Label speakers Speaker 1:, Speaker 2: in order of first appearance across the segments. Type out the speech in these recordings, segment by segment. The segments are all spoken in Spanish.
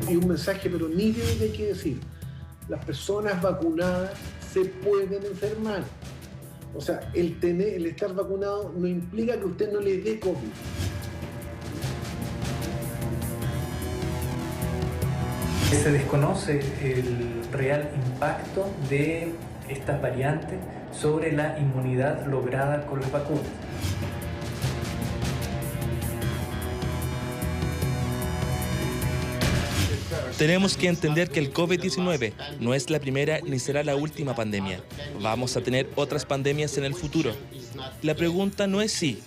Speaker 1: y un mensaje pero nítido que hay que decir. Las personas vacunadas se pueden enfermar. O sea, el estar vacunado no implica que usted no le dé COVID.
Speaker 2: Se desconoce el real impacto de estas variantes sobre la inmunidad lograda con las vacunas.
Speaker 3: Tenemos que entender que el COVID-19 no es la primera ni será la última pandemia. Vamos a tener otras pandemias en el futuro. La pregunta no es si.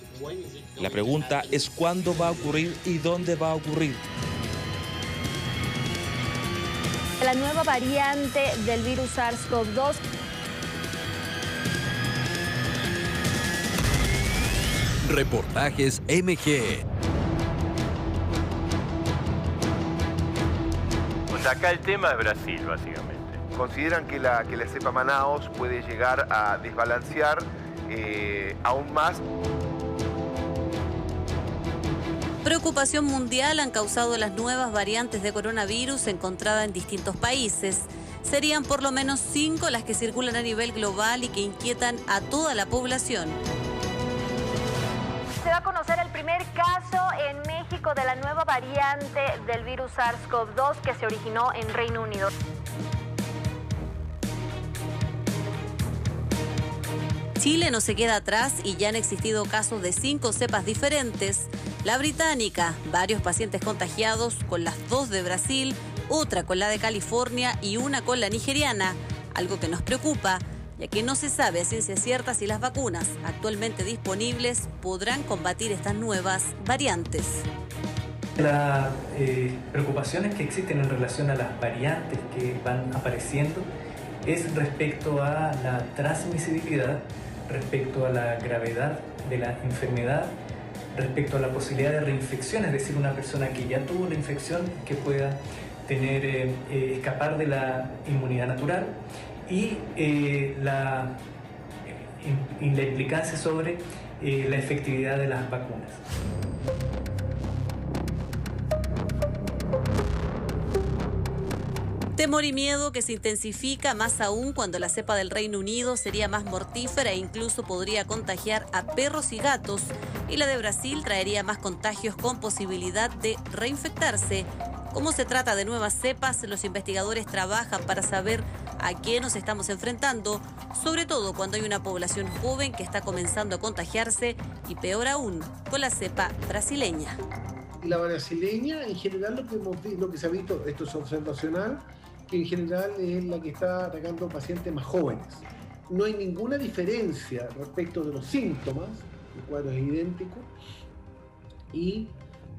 Speaker 3: La pregunta es cuándo va a ocurrir y dónde va a ocurrir.
Speaker 4: La nueva variante del virus SARS-CoV-2.
Speaker 5: Reportajes MG.
Speaker 6: Acá el tema es Brasil, básicamente.
Speaker 7: Consideran que la cepa Manaos puede llegar a desbalancear aún más.
Speaker 8: Preocupación mundial han causado las nuevas variantes de coronavirus encontradas en distintos países. Serían por lo menos 5 las que circulan a nivel global y que inquietan a toda la población.
Speaker 4: Se va a conocer el primer caso en México de la nueva variante del virus SARS-CoV-2 que se originó en Reino Unido.
Speaker 8: Chile no se queda atrás y ya han existido casos de 5 cepas diferentes. La británica, varios pacientes contagiados con las 2 de Brasil, otra con la de California y una con la nigeriana, algo que nos preocupa, ya que no se sabe a ciencia cierta si las vacunas actualmente disponibles podrán combatir estas nuevas variantes.
Speaker 2: Las preocupaciones que existen en relación a las variantes que van apareciendo es respecto a la transmisibilidad, respecto a la gravedad de la enfermedad, respecto a la posibilidad de reinfección, es decir, una persona que ya tuvo la infección que pueda tener, escapar de la inmunidad natural y la implicancia sobre la efectividad de las vacunas.
Speaker 8: Temor y miedo que se intensifica más aún cuando la cepa del Reino Unido sería más mortífera e incluso podría contagiar a perros y gatos, y la de Brasil traería más contagios con posibilidad de reinfectarse. Como se trata de nuevas cepas, los investigadores trabajan para saber a qué nos estamos enfrentando, sobre todo cuando hay una población joven que está comenzando a contagiarse y peor aún, con la cepa brasileña.
Speaker 1: La brasileña, en general, lo que se ha visto, esto es observacional, que en general es la que está atacando pacientes más jóvenes. No hay ninguna diferencia respecto de los síntomas, el cuadro es idéntico, y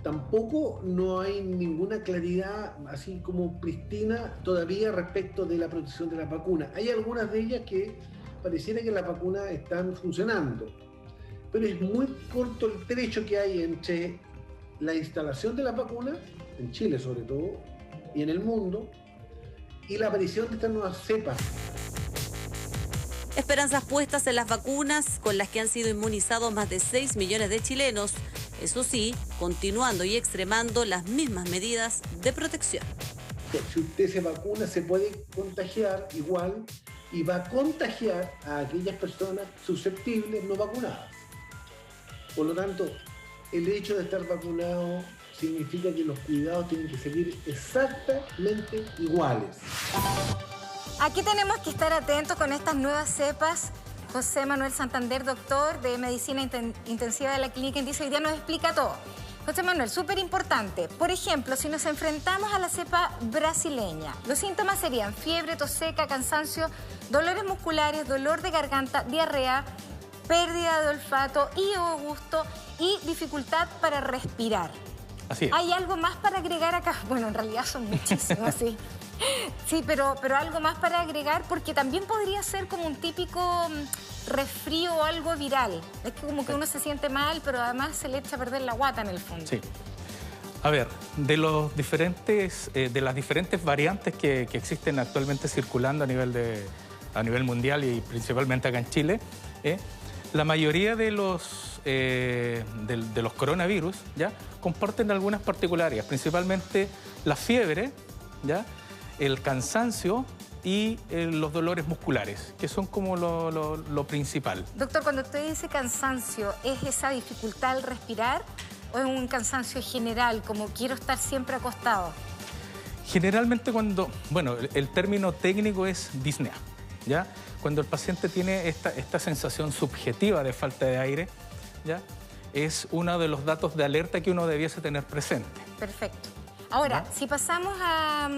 Speaker 1: tampoco no hay ninguna claridad así como pristina todavía respecto de la protección de las vacunas. Hay algunas de ellas que pareciera que las vacunas están funcionando, pero es muy corto el trecho que hay entre la instalación de las vacunas, en Chile sobre todo, y en el mundo, y la aparición de estas nuevas cepas.
Speaker 8: Esperanzas puestas en las vacunas con las que han sido inmunizados más de 6 millones de chilenos, eso sí, continuando y extremando las mismas medidas de protección.
Speaker 1: Si usted se vacuna, se puede contagiar igual y va a contagiar a aquellas personas susceptibles no vacunadas. Por lo tanto, el hecho de estar vacunado significa que los cuidados tienen que seguir exactamente iguales.
Speaker 9: Aquí tenemos que estar atentos con estas nuevas cepas. José Manuel Santander, doctor de Medicina Intensiva de la Clínica Indice, hoy día nos explica todo. José Manuel, súper importante. Por ejemplo, si nos enfrentamos a la cepa brasileña, los síntomas serían fiebre, tos seca, cansancio, dolores musculares, dolor de garganta, diarrea, pérdida de olfato y o gusto y dificultad para respirar.
Speaker 10: Así es.
Speaker 9: ¿Hay algo más para agregar acá? Bueno, en realidad son muchísimos, sí. Sí, pero algo más para agregar, porque también podría ser como un típico resfrío o algo viral. Es que como que uno se siente mal, pero además se le echa a perder la guata en el fondo.
Speaker 10: Sí. A ver, de las diferentes variantes que existen actualmente circulando a nivel mundial y principalmente acá en Chile, la mayoría de los coronavirus ya comparten algunas particularidades, principalmente la fiebre, ¿ya? El cansancio y los dolores musculares, que son como lo principal.
Speaker 9: Doctor, cuando usted dice cansancio, ¿es esa dificultad al respirar o es un cansancio general, como quiero estar siempre acostado?
Speaker 10: Generalmente el término técnico es disnea, ¿ya? Cuando el paciente tiene esta sensación subjetiva de falta de aire, ¿ya? Es uno de los datos de alerta que uno debiese tener presente.
Speaker 9: Perfecto. Ahora, si pasamos a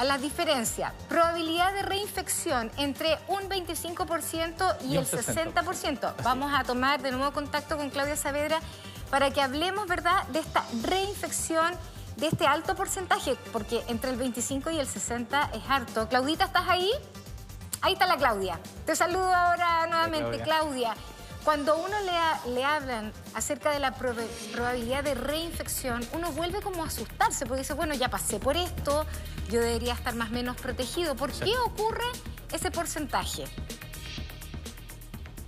Speaker 9: la diferencia, probabilidad de reinfección entre un 25% y el 60%. Vamos a tomar de nuevo contacto con Claudia Saavedra para que hablemos, ¿verdad?, de esta reinfección, de este alto porcentaje, porque entre el 25 y el 60 es harto. Claudita, ¿estás ahí? Ahí está la Claudia. Te saludo ahora nuevamente, Claudia. Cuando uno le hablan acerca de la probabilidad de reinfección, uno vuelve como a asustarse, porque dice, bueno, ya pasé por esto, yo debería estar más o menos protegido. ¿Por qué ocurre ese porcentaje?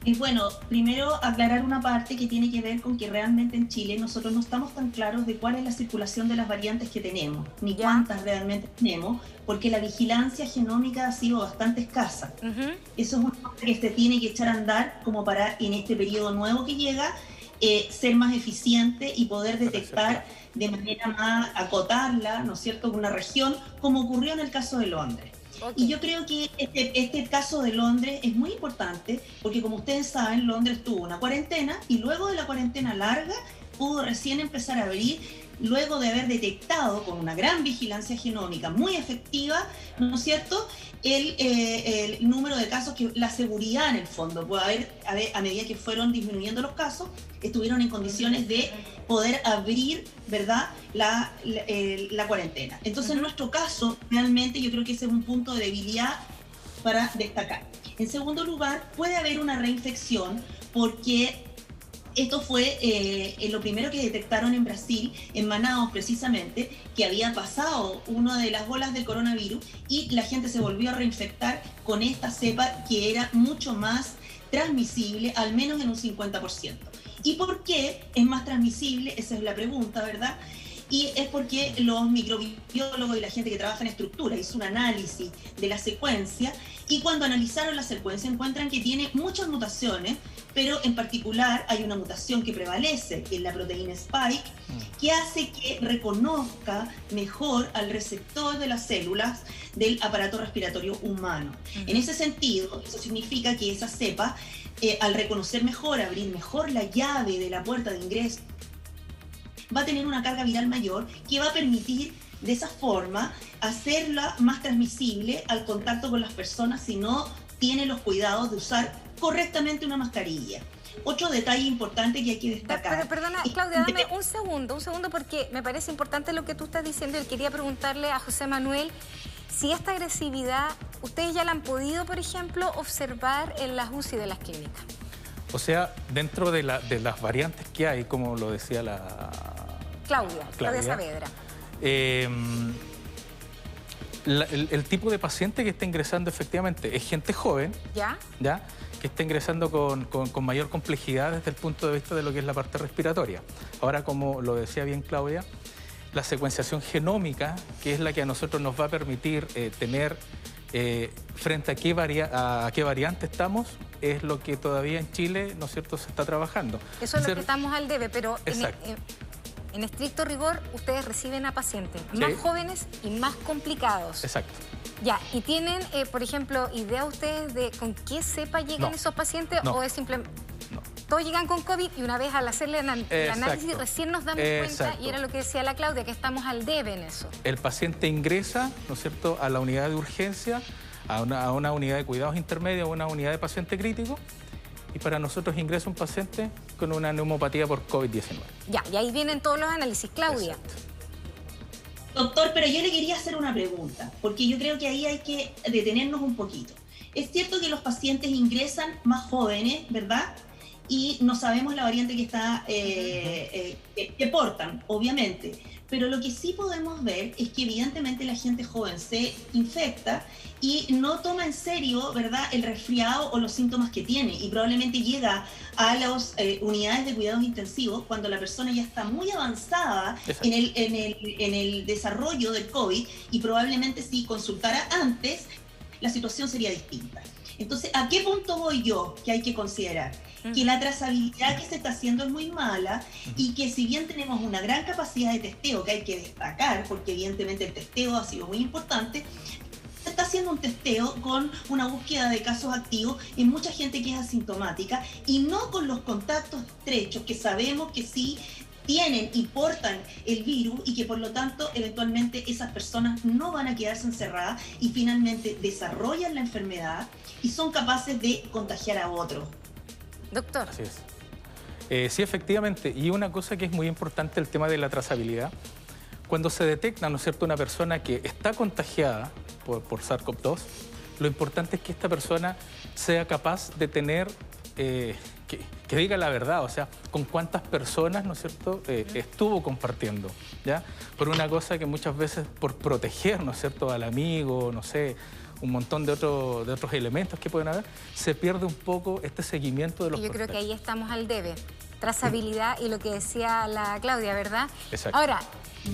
Speaker 5: Y bueno, primero aclarar una parte que tiene que ver con que realmente en Chile nosotros no estamos tan claros de cuál es la circulación de las variantes que tenemos, ni cuántas realmente tenemos, porque la vigilancia genómica ha sido bastante escasa. Eso es una cosa que se tiene que echar a andar como para, en este periodo nuevo que llega, ser más eficiente y poder detectar de manera más, acotarla, ¿no es cierto?, una región, como ocurrió en el caso de Londres. Y yo creo que este caso de Londres es muy importante porque, como ustedes saben, Londres tuvo una cuarentena y luego de la cuarentena larga pudo recién empezar a abrir, luego de haber detectado con una gran vigilancia genómica muy efectiva, ¿no es cierto?, el número de casos, que la seguridad en el fondo, a medida que fueron disminuyendo los casos, estuvieron en condiciones de poder abrir, ¿verdad?, la cuarentena. Entonces, en nuestro caso, realmente yo creo que ese es un punto de debilidad para destacar. En segundo lugar, puede haber una reinfección porque esto fue lo primero que detectaron en Brasil, en Manaus precisamente, que había pasado una de las olas del coronavirus y la gente se volvió a reinfectar con esta cepa que era mucho más transmisible, al menos en un 50%. ¿Y por qué es más transmisible? Esa es la pregunta, ¿verdad? Y es porque los microbiólogos y la gente que trabaja en estructura hizo un análisis de la secuencia y cuando analizaron la secuencia encuentran que tiene muchas mutaciones, pero en particular hay una mutación que prevalece, que es la proteína Spike, que hace que reconozca mejor al receptor de las células del aparato respiratorio humano. En ese sentido, eso significa que esa cepa, al reconocer mejor, abrir mejor la llave de la puerta de ingreso, va a tener una carga viral mayor que va a permitir de esa forma hacerla más transmisible al contacto con las personas si no tiene los cuidados de usar correctamente una mascarilla. Otro detalle importante que hay que destacar.
Speaker 9: Pero perdona, Claudia, dame un segundo, porque me parece importante lo que tú estás diciendo. Y quería preguntarle a José Manuel si esta agresividad, ustedes ya la han podido, por ejemplo, observar en las UCI de las clínicas.
Speaker 10: O sea, dentro de las variantes que hay, como lo decía
Speaker 9: Claudia Saavedra.
Speaker 10: El tipo de paciente que está ingresando efectivamente es gente joven, ¿ya? Que está ingresando con mayor complejidad desde el punto de vista de lo que es la parte respiratoria. Ahora, como lo decía bien Claudia, la secuenciación genómica, que es la que a nosotros nos va a permitir tener frente a qué variante estamos, es lo que todavía en Chile, ¿no es cierto?, se está trabajando.
Speaker 9: Eso es lo que estamos al debe, pero en estricto rigor, ustedes reciben a pacientes más jóvenes y más complicados.
Speaker 10: Exacto.
Speaker 9: Ya, ¿y tienen, por ejemplo, idea ustedes de con qué cepa llegan esos pacientes? ¿O es simplemente todos llegan con COVID y una vez al hacerle el análisis recién nos damos cuenta? Y era lo que decía la Claudia, que estamos al debe en eso.
Speaker 10: El paciente ingresa, ¿no es cierto?, a la unidad de urgencia, a una unidad de cuidados intermedios, a una unidad de paciente crítico, y para nosotros ingresa un paciente con una neumopatía por COVID-19.
Speaker 9: Ya, y ahí vienen todos los análisis. Claudia.
Speaker 5: Exacto. Doctor, pero yo le quería hacer una pregunta, porque yo creo que ahí hay que detenernos un poquito. Es cierto que los pacientes ingresan más jóvenes, ¿verdad? Y no sabemos la variante que está que portan, obviamente. pero lo que sí podemos ver es que evidentemente la gente joven se infecta y no toma en serio, ¿verdad?, el resfriado o los síntomas que tiene, y probablemente llega a las unidades de cuidados intensivos cuando la persona ya está muy avanzada en el desarrollo del COVID, y probablemente si consultara antes, la situación sería distinta. Entonces, ¿a qué punto voy yo que hay que considerar? Que la trazabilidad que se está haciendo es muy mala, y que si bien tenemos una gran capacidad de testeo que hay que destacar, porque evidentemente el testeo ha sido muy importante, se está haciendo un testeo con una búsqueda de casos activos en mucha gente que es asintomática, y no con los contactos estrechos que sabemos que sí tienen y portan el virus, y que por lo tanto eventualmente esas personas no van a quedarse encerradas y finalmente desarrollan la enfermedad y son capaces de contagiar a otros.
Speaker 9: Doctor.
Speaker 10: Así es. Sí, efectivamente. Y una cosa que es muy importante, el tema de la trazabilidad. Cuando se detecta, ¿no es cierto?, una persona que está contagiada por SARS-CoV-2, lo importante es que esta persona sea capaz de tener, que diga la verdad, o sea, con cuántas personas, ¿no es cierto?, estuvo compartiendo, ¿ya? Por una cosa que muchas veces, por proteger, ¿no es cierto?, al amigo, no sé, un montón de otros elementos que pueden haber, se pierde un poco este seguimiento de los
Speaker 9: Yo creo
Speaker 10: prospectos.
Speaker 9: que ahí estamos al debe. Trazabilidad y lo que decía la Claudia, ¿verdad?
Speaker 10: Exacto.
Speaker 9: Ahora,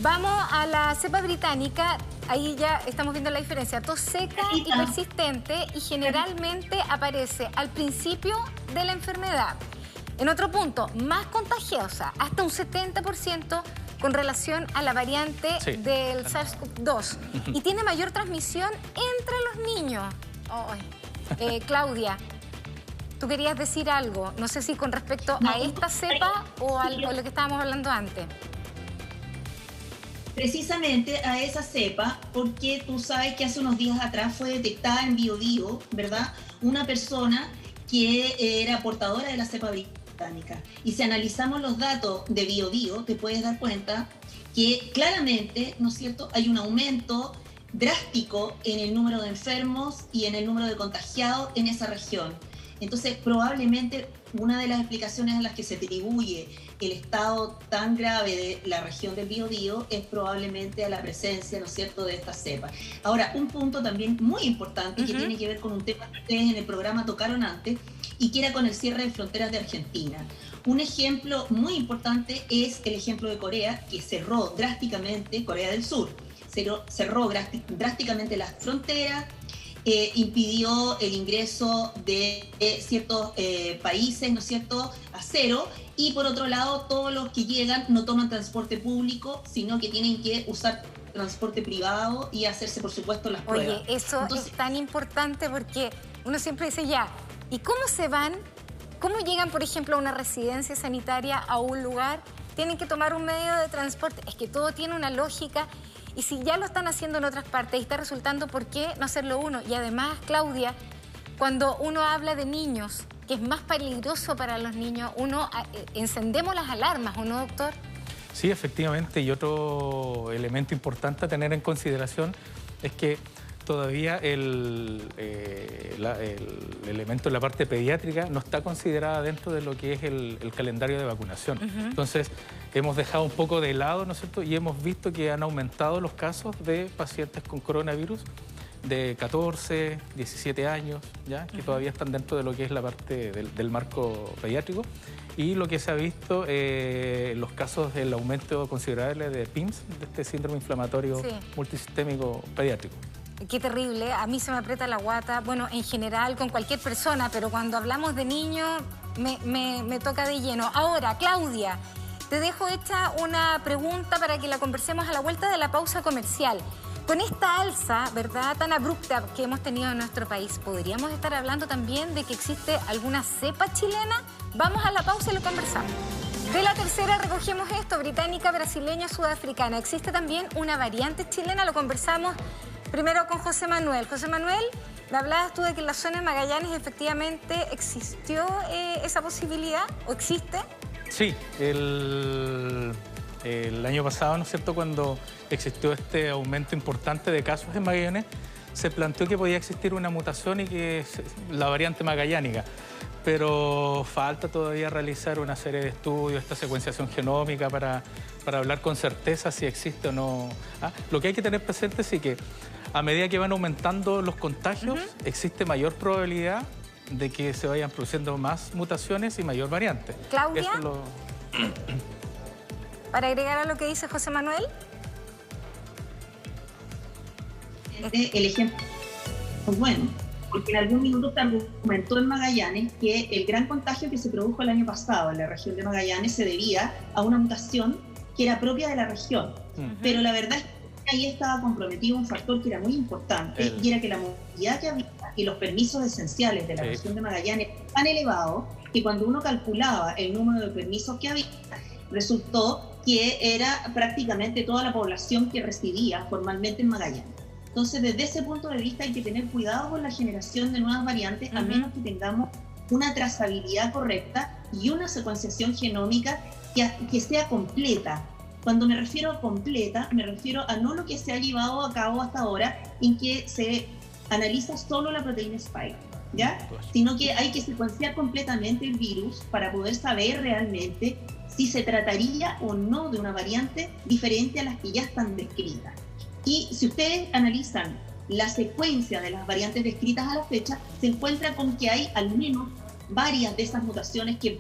Speaker 9: vamos a la cepa británica. Ahí ya estamos viendo la diferencia. Tos seca y persistente, y generalmente aparece al principio de la enfermedad. En otro punto, más contagiosa, hasta un 70% con relación a la variante del SARS-CoV-2. Y tiene mayor transmisión entre los niños. Claudia, tú querías decir algo, no sé si con respecto a esta cepa o a lo que estábamos hablando antes.
Speaker 5: Precisamente a esa cepa, porque tú sabes que hace unos días atrás fue detectada en Biobío, ¿verdad?, una persona que era portadora de la cepa británica. Y si analizamos los datos de Biobío, te puedes dar cuenta que claramente, ¿no es cierto?, hay un aumento drástico en el número de enfermos y en el número de contagiados en esa región. Entonces, probablemente una de las explicaciones a las que se atribuye el estado tan grave de la región del Biobío es probablemente a la presencia, ¿no es cierto?, de esta cepa. Ahora, un punto también muy importante que tiene que ver con un tema que ustedes en el programa tocaron antes, y que era con el cierre de fronteras de Argentina. Un ejemplo muy importante es el ejemplo de Corea, que cerró drásticamente, Corea del Sur, cerró drásticamente las fronteras, impidió el ingreso de ciertos países, ¿no es cierto?, a cero, y por otro lado, todos los que llegan no toman transporte público, sino que tienen que usar transporte privado y hacerse, por supuesto, las pruebas.
Speaker 9: Oye, eso es tan importante, porque uno siempre dice, ya, ¿y cómo se van? ¿Cómo llegan, por ejemplo, a una residencia sanitaria, a un lugar? Tienen que tomar un medio de transporte. Es que todo tiene una lógica. Y si ya lo están haciendo en otras partes y está resultando, ¿por qué no hacerlo uno? Y además, Claudia, cuando uno habla de niños, que es más peligroso para los niños, encendemos las alarmas, ¿o no, doctor?
Speaker 10: Sí, efectivamente. Y otro elemento importante a tener en consideración es que todavía el elemento de la parte pediátrica no está considerada dentro de lo que es el calendario de vacunación. Entonces, hemos dejado un poco de lado, ¿no es cierto?, y hemos visto que han aumentado los casos de pacientes con coronavirus de 14, 17 años, ¿ya?, que todavía están dentro de lo que es la parte del marco pediátrico. Y lo que se ha visto, los casos del aumento considerable de PIMS, de este síndrome inflamatorio multisistémico pediátrico.
Speaker 9: Qué terrible, a mí se me aprieta la guata, bueno, en general con cualquier persona, pero cuando hablamos de niños me toca de lleno. Ahora, Claudia, te dejo hecha una pregunta para que la conversemos a la vuelta de la pausa comercial. Con esta alza, ¿verdad?, tan abrupta que hemos tenido en nuestro país, ¿podríamos estar hablando también de que existe alguna cepa chilena? Vamos a la pausa y lo conversamos. De la tercera recogemos esto, británica, brasileña, sudafricana. Existe también una variante chilena, lo conversamos primero con José Manuel. José Manuel, me hablabas tú de que en la zona de Magallanes efectivamente existió esa posibilidad, ¿o existe?
Speaker 10: Sí, el año pasado, ¿no es cierto?, cuando existió este aumento importante de casos en Magallanes, se planteó que podía existir una mutación y que es la variante magallánica. Pero falta todavía realizar una serie de estudios, esta secuenciación genómica para para hablar con certeza si existe o no. Lo que hay que tener presente es que a medida que van aumentando los contagios, existe mayor probabilidad de que se vayan produciendo más mutaciones y mayor variante.
Speaker 9: Claudia, para agregar a lo que dice José Manuel.
Speaker 5: El ejemplo es bueno, porque en algún minuto se argumentó en Magallanes que el gran contagio que se produjo el año pasado en la región de Magallanes se debía a una mutación que era propia de la región. Pero la verdad es que ahí estaba comprometido un factor que era muy importante, y era que la movilidad que había y los permisos esenciales de la región de Magallanes tan elevados que cuando uno calculaba el número de permisos que había, resultó que era prácticamente toda la población que residía formalmente en Magallanes. Entonces, desde ese punto de vista hay que tener cuidado con la generación de nuevas variantes, a menos que tengamos una trazabilidad correcta y una secuenciación genómica que sea completa. Cuando me refiero a completa, me refiero a no lo que se ha llevado a cabo hasta ahora, en que se analiza solo la proteína spike, ¿ya? Sino que hay que secuenciar completamente el virus para poder saber realmente si se trataría o no de una variante diferente a las que ya están descritas. Y si ustedes analizan la secuencia de las variantes descritas a la fecha, se encuentra con que hay al menos varias de esas mutaciones que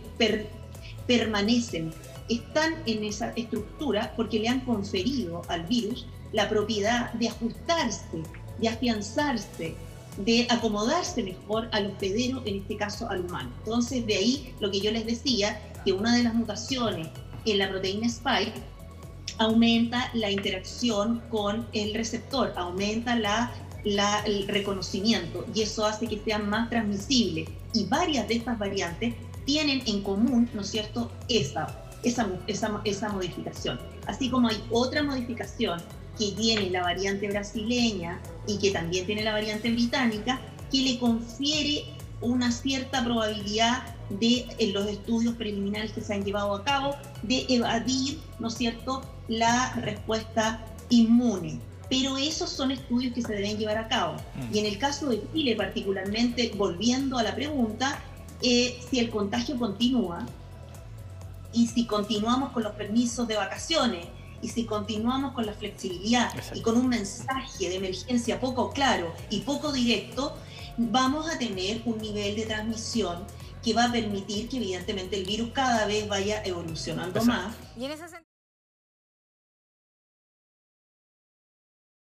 Speaker 5: permanecen, están en esa estructura porque le han conferido al virus la propiedad de ajustarse, de afianzarse, de acomodarse mejor al hospedero, en este caso al humano. Entonces, de ahí lo que yo les decía, que una de las mutaciones en la proteína spike aumenta la interacción con el receptor, aumenta el reconocimiento, y eso hace que sean más transmisibles. Y varias de estas variantes tienen en común, ¿no es cierto?, esa modificación. Así como hay otra modificación que tiene la variante brasileña y que también tiene la variante británica, que le confiere una cierta probabilidad de, en los estudios preliminares que se han llevado a cabo, de evadir, ¿no es cierto?, la respuesta inmune. Pero esos son estudios que se deben llevar a cabo. Y en el caso de Chile particularmente, volviendo a la pregunta, si el contagio continúa y si continuamos con los permisos de vacaciones y si continuamos con la flexibilidad y con un mensaje de emergencia poco claro y poco directo, vamos a tener un nivel de transmisión que va a permitir que evidentemente el virus cada vez vaya evolucionando más.
Speaker 9: Y en ese sentido...